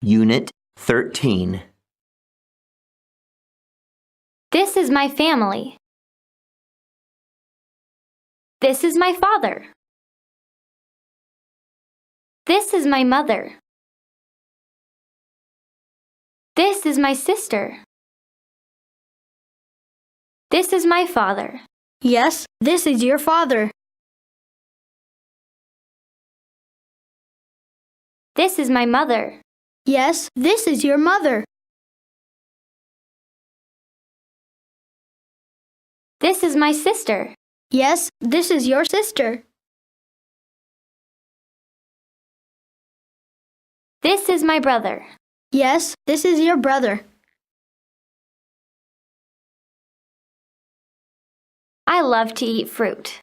Unit 13. This is my family. This is my father. This is my mother. This is my sister. This is my father. Yes, this is your father. This is my mother. Yes, this is your mother. This is my sister. Yes, this is your sister. This is my brother. Yes, this is your brother. I love to eat fruit.